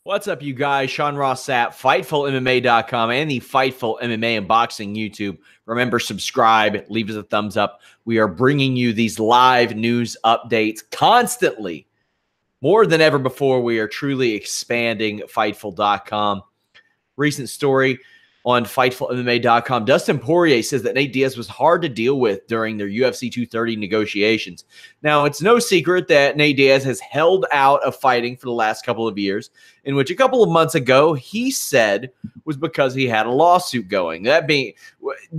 What's up, you guys? Sean Ross at FightfulMMA.com and the Fightful MMA and Boxing YouTube. Remember, subscribe, leave us a thumbs up. We are bringing you these live news updates constantly. More than ever before, we are truly expanding Fightful.com. Recent story on FightfulMMA.com. Dustin Poirier says that Nate Diaz was hard to deal with during their UFC 230 negotiations. Now, it's no secret that Nate Diaz has held out of fighting for the last couple of years, in which a couple of months ago he said was because he had a lawsuit going. That being,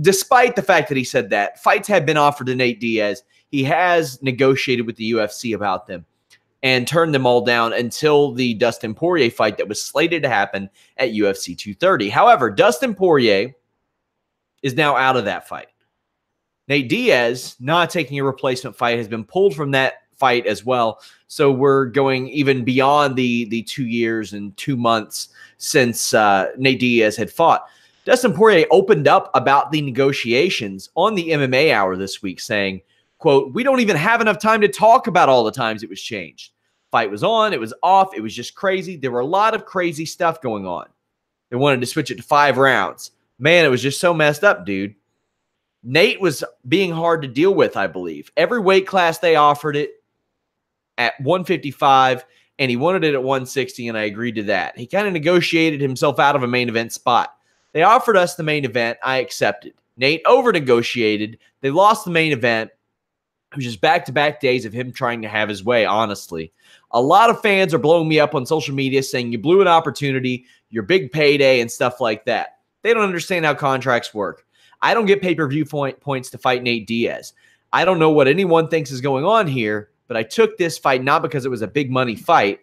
despite the fact that he said that, fights have been offered to Nate Diaz. He has negotiated with the UFC about them and turned them all down until the Dustin Poirier fight that was slated to happen at UFC 230. However, Dustin Poirier is now out of that fight. Nate Diaz, not taking a replacement fight, has been pulled from that fight as well. So we're going even beyond the 2 years and 2 months since Nate Diaz had fought. Dustin Poirier opened up about the negotiations on the MMA Hour this week, saying, quote, "We don't even have enough time to talk about all the times it was changed. Fight was on, it was off, it was just crazy. There were a lot of crazy stuff going on. They wanted to switch it to 5 rounds. Man, it was just so messed up, dude." Nate was being hard to deal with, I believe. Every weight class they offered it at 155, and he wanted it at 160, and I agreed to that. He kind of negotiated himself out of a main event spot. They offered us the main event. I accepted. Nate over-negotiated. They lost the main event. It was just back-to-back days of him trying to have his way, honestly. A lot of fans are blowing me up on social media saying you blew an opportunity, your big payday, and stuff like that. They don't understand how contracts work. I don't get pay-per-view points to fight Nate Diaz. I don't know what anyone thinks is going on here, but I took this fight not because it was a big money fight,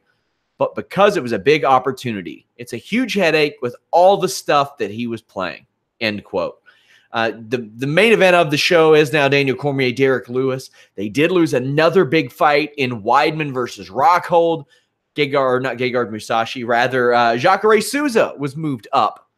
but because it was a big opportunity. It's a huge headache with all the stuff that he was playing, end quote. The main event of the show is now Daniel Cormier, Derek Lewis. They did lose another big fight in Weidman versus Rockhold. Gegard Mousasi, rather. Jacare Souza was moved up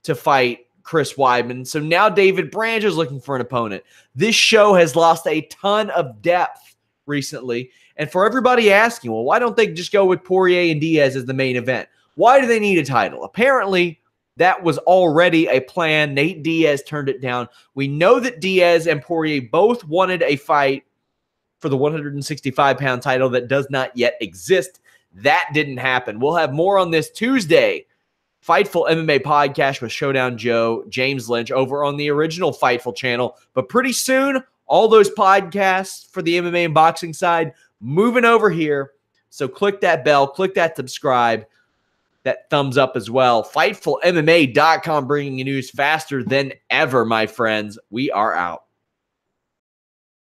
to fight Chris Weidman. So now David Branch is looking for an opponent. This show has lost a ton of depth recently. And for everybody asking, well, why don't they just go with Poirier and Diaz as the main event? Why do they need a title? Apparently, that was already a plan. Nate Diaz turned it down. We know that Diaz and Poirier both wanted a fight for the 165-pound title that does not yet exist. That didn't happen. We'll have more on this Tuesday. Fightful MMA podcast with Showdown Joe, James Lynch over on the original Fightful channel. But pretty soon, all those podcasts for the MMA and boxing side moving over here. So click that bell, click that subscribe. That thumbs up as well. FightfulMMA.com bringing you news faster than ever, my friends. We are out.